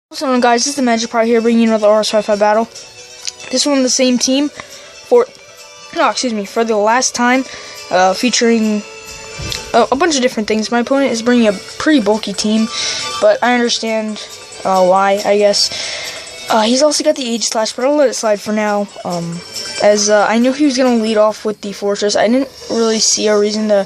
What's going on, guys? This is the Magic Part here, bringing you another ORAS Wi-Fi battle. This one, the same team for the last time, featuring a bunch of different things. My opponent is bringing a pretty bulky team, but I understand why, I guess. He's also got the Age Slash, but I'll let it slide for now, as I knew he was going to lead off with the Fortress. I didn't really see a reason to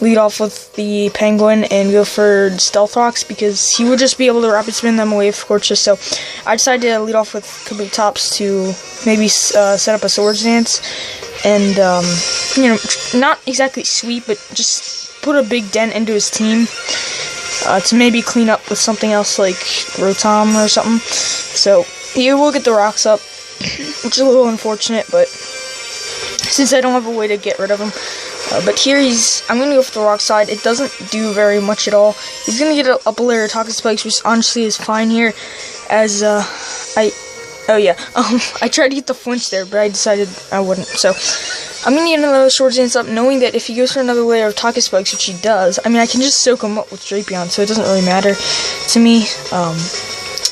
lead off with the Penguin and go for Stealth Rocks, because he would just be able to rapid spin them away with Fortress. So I decided to lead off with Kabutops to maybe set up a Swords Dance, and not exactly sweep, but just put a big dent into his team, to maybe clean up with something else like Rotom or something. So he will get the rocks up, which is a little unfortunate, but since I don't have a way to get rid of him. But here I'm going to go for the rock side. It doesn't do very much at all. He's going to get up a layer of Toxic Spikes, which honestly is fine here, as I tried to get the flinch there, but I decided I wouldn't. So I'm going to get another Swords Dance up, knowing that if he goes for another layer of Toxic Spikes, which he does, I mean, I can just soak him up with Drapion, so it doesn't really matter to me.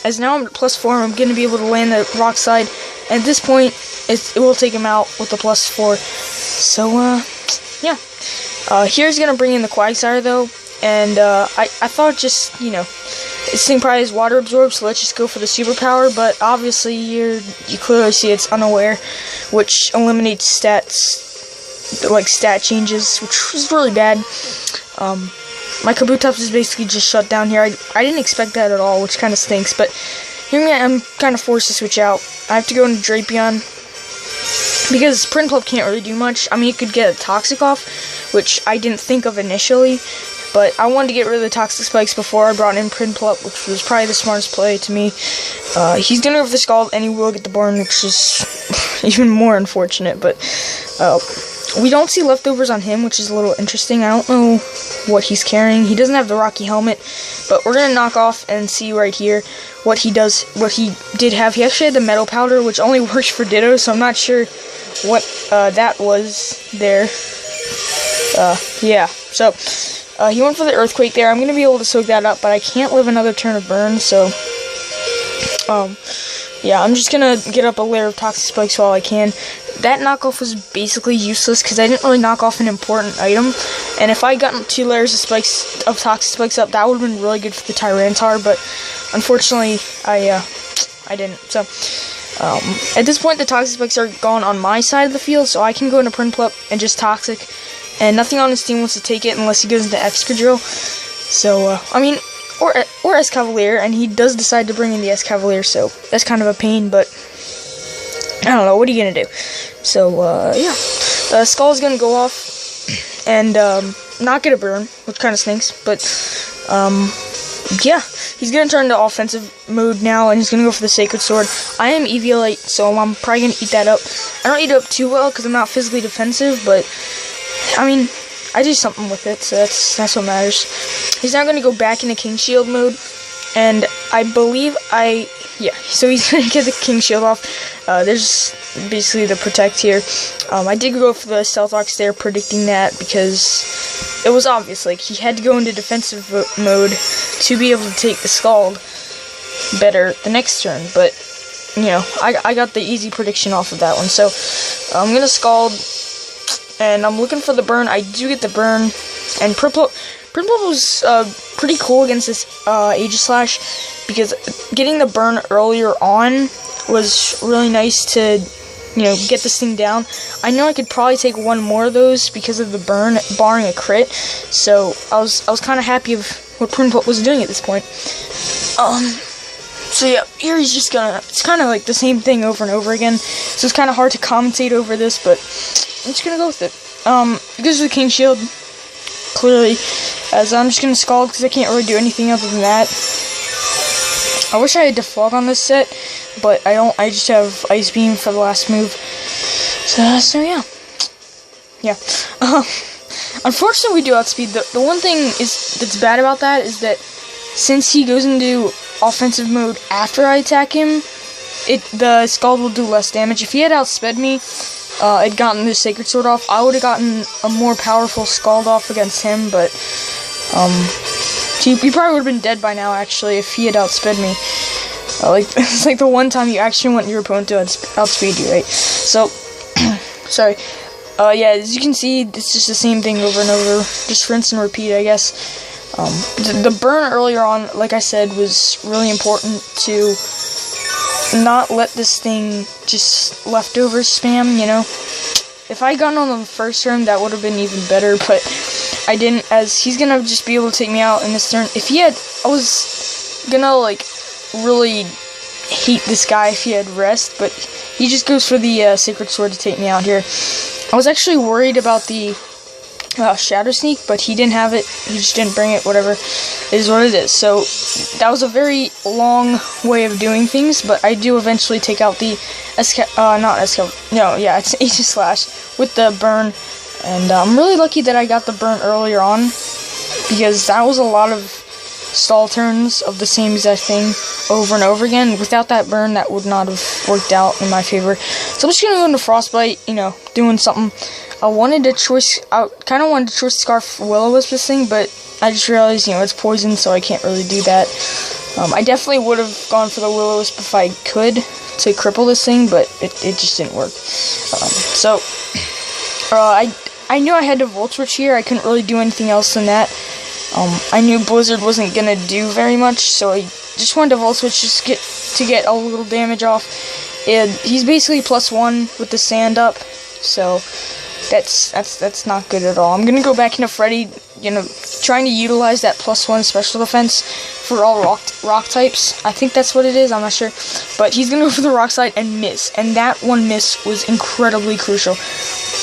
As now I'm at +4, I'm going to be able to land the rock side, and at this point, it will take him out with the +4. So, yeah. Here's gonna bring in the Quagsire though, and I thought just, this thing probably has water absorb, so let's just go for the superpower, but obviously you clearly see it's unaware, which eliminates stat changes, which was really bad. My Kabutops is basically just shut down here. I didn't expect that at all, which kind of stinks, but here I'm kind of forced to switch out. I have to go into Drapion, because Prinplup can't really do much. I mean, it could get a Toxic off, which I didn't think of initially, but I wanted to get rid of the Toxic Spikes before I brought in Prinplup, which was probably the smartest play to me. He's going to go for the Scald, and he will get the burn, which is even more unfortunate, but we don't see leftovers on him, which is a little interesting. I don't know what he's carrying. He doesn't have the Rocky Helmet, but we're going to knock off and see right here what he did have. He actually had the Metal Powder, which only works for Ditto, so I'm not sure what that was there. Yeah, so he went for the Earthquake there. I'm going to be able to soak that up, but I can't live another turn of burn, so yeah, I'm just going to get up a layer of Toxic Spikes while I can. That knockoff was basically useless, because I didn't really knock off an important item, and if I got 2 layers of Toxic Spikes up, that would have been really good for the Tyranitar, but unfortunately, I didn't. So at this point, the Toxic Spikes are gone on my side of the field, so I can go into Prinplup and just Toxic, and nothing on his team wants to take it unless he goes into Excadrill. So, I mean, or Escavalier, and he does decide to bring in the Escavalier, so that's kind of a pain, but I don't know, what are you going to do? So, yeah, Skull's going to go off and not get a burn, which kind of stinks, but yeah, he's going to turn to offensive mode now, and he's going to go for the Sacred Sword. I am Eviolite, so I'm probably going to eat that up. I don't eat it up too well, because I'm not physically defensive, but, I mean, I do something with it, so that's what matters. He's now going to go back into King Shield mode, and I believe so he's going to get the King Shield off. There's basically the Protect here. I did go for the Stealth Rocks there, predicting that, because it was obvious, like, he had to go into defensive mode to be able to take the Scald better the next turn, but, I got the easy prediction off of that one. So, I'm going to Scald, and I'm looking for the burn. I do get the burn, and Prinplup was pretty cool against this Age Slash, because getting the burn earlier on was really nice to, get this thing down. I know I could probably take one more of those because of the burn, barring a crit, so I was kind of happy with what Prinplup was doing at this point. So yeah, here he's just it's kind of like the same thing over and over again, so it's kind of hard to commentate over this, but I'm just gonna go with it. It goes with the King Shield, clearly, as I'm just gonna Scald, because I can't really do anything other than that. I wish I had Defog on this set, but I don't. I just have Ice Beam for the last move. So yeah. Yeah. Unfortunately, we do outspeed. The one thing that's bad about that is that since he goes into offensive mode after I attack him, the Scald will do less damage. If he had outsped me, had gotten the Sacred Sword off, I would have gotten a more powerful Scald off against him, but He probably would have been dead by now, actually, if he had outsped me. Like, it's like the one time you actually want your opponent to outspeed you, right? So, sorry. Yeah, as you can see, it's just the same thing over and over. Just rinse and repeat, I guess. The burn earlier on, like I said, was really important to not let this thing just leftover spam, you know? If I got on the first turn, that would have been even better, but I didn't, as he's gonna just be able to take me out in this turn. If he had, I was gonna, like, really hate this guy if he had rest, but he just goes for the Sacred Sword to take me out here. I was actually worried about the Shadow Sneak, but he didn't have it. He just didn't bring it. Whatever. It is what it is. So that was a very long way of doing things, but I do eventually take out the it's Aegis Slash with the burn, and I'm really lucky that I got the burn earlier on, because that was a lot of stall turns of the same exact thing over and over again. Without that burn, that would not have worked out in my favor. So I'm just gonna go into Frostbite, you know, doing something. I kind of wanted to choice Scarf Will-O-Wisp this thing, but I just realized, you know, it's poison, so I can't really do that. I definitely would have gone for the Will-O-Wisp if I could to cripple this thing, but it just didn't work. I knew I had to Volt Switch here. I couldn't really do anything else than that. I knew Blizzard wasn't gonna do very much, so I just wanted to Volt Switch just to get a little damage off. And he's basically +1 with the sand up, so that's not good at all. I'm gonna go back into Freddy, you know, trying to utilize that +1 special defense for all rock types. I think that's what it is, I'm not sure. But he's gonna go for the rock slide and miss, and that one miss was incredibly crucial.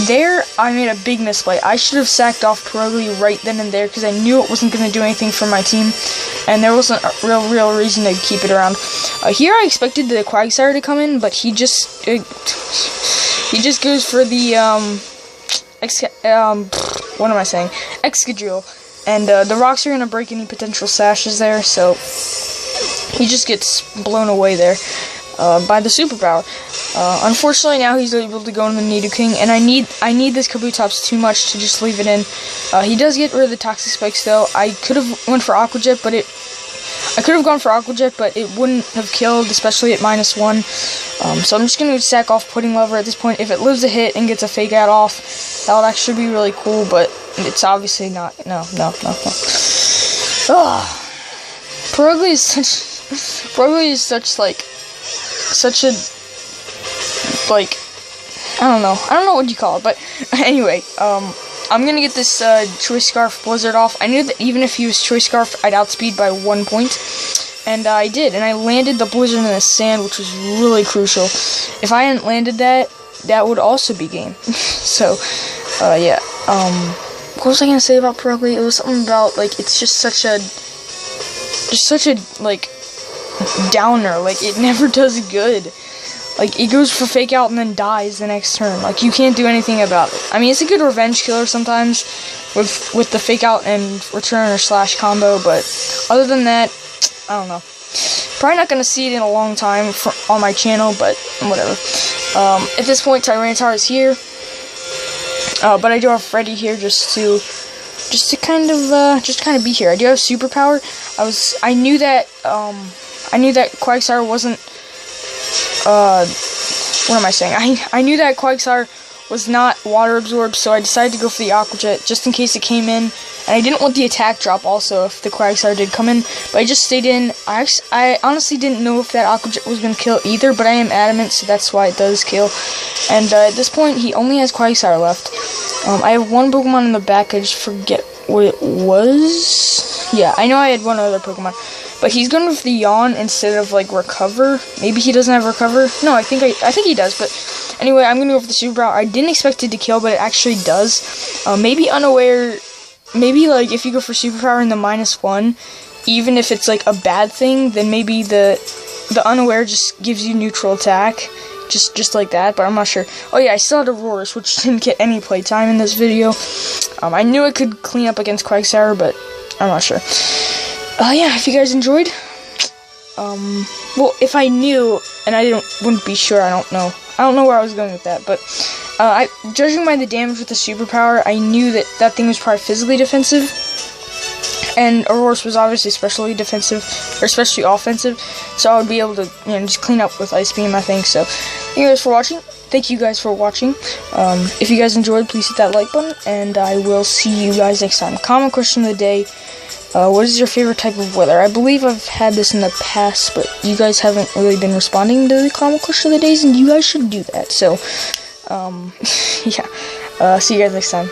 There, I made a big misplay. I should have sacked off Pierogi right then and there, because I knew it wasn't gonna do anything for my team, and there wasn't a real reason to keep it around. Here I expected the Quagsire to come in, but he just goes for the what am I saying? Excadrill. And the rocks are gonna break any potential sashes there, so he just gets blown away there by the superpower. Unfortunately, now he's able to go into the Nidoking, and I need this Kabutops too much to just leave it in. He does get rid of the Toxic Spikes though. I could have went for Aqua Jet, but it wouldn't have killed, especially at -1. So I'm just gonna sack off Pudding Lover at this point. If it lives a hit and gets a Fake Out off, that would actually be really cool, but it's obviously not. No. Pierogi is such a I don't know what you call it, but anyway, I'm gonna get this Choice Scarf Blizzard off. I knew that even if he was Choice Scarf, I'd outspeed by 1 point, and I did, and I landed the Blizzard in the sand, which was really crucial. If I hadn't landed that, that would also be game. So, yeah. What was I gonna say about Pierogi? It was something about, like, it's just such a like, downer. Like, it never does good. Like, it goes for Fake Out and then dies the next turn. Like, you can't do anything about it. I mean, it's a good revenge killer sometimes with the Fake Out and return or slash combo, but other than that, I don't know. Probably not going to see it in a long time on my channel, but whatever. At this point, Tyranitar is here. But I do have Freddy here just to kind of be here. I do have superpower. I knew that Quagsire wasn't what am I saying? I knew that Quagsire was not water absorbed, so I decided to go for the Aqua Jet just in case it came in. And I didn't want the attack drop also if the Quagsire did come in, but I just stayed in. I honestly didn't know if that Aqua Jet was going to kill either, but I am adamant, so that's why it does kill. And at this point, he only has Quagsire left. I have one Pokemon in the back. I just forget what it was. Yeah, I know I had one other Pokemon. But he's going with the Yawn instead of, like, Recover. Maybe he doesn't have Recover. No, I think he does, but anyway, I'm going to go for the Superpower. I didn't expect it to kill, but it actually does. Maybe Unaware, maybe, like, if you go for Superpower in the -1, even if it's, like, a bad thing, then maybe the Unaware just gives you neutral attack. Just like that, but I'm not sure. Oh yeah, I still had Auroras, which didn't get any playtime in this video. I knew it could clean up against Quagsire, but I'm not sure. Yeah, if you guys enjoyed, well, if I knew, and I wouldn't be sure, I don't know where I was going with that, but, judging by the damage with the superpower, I knew that thing was probably physically defensive, and ORAS was obviously especially defensive, or especially offensive, so I would be able to, just clean up with Ice Beam, I think. So, thank you guys for watching. Thank you guys for watching. If you guys enjoyed, please hit that like button, and I will see you guys next time. Common question of the day: what is your favorite type of weather? I believe I've had this in the past, but you guys haven't really been responding to the common question of the days, and you guys should do that. So, yeah. See you guys next time.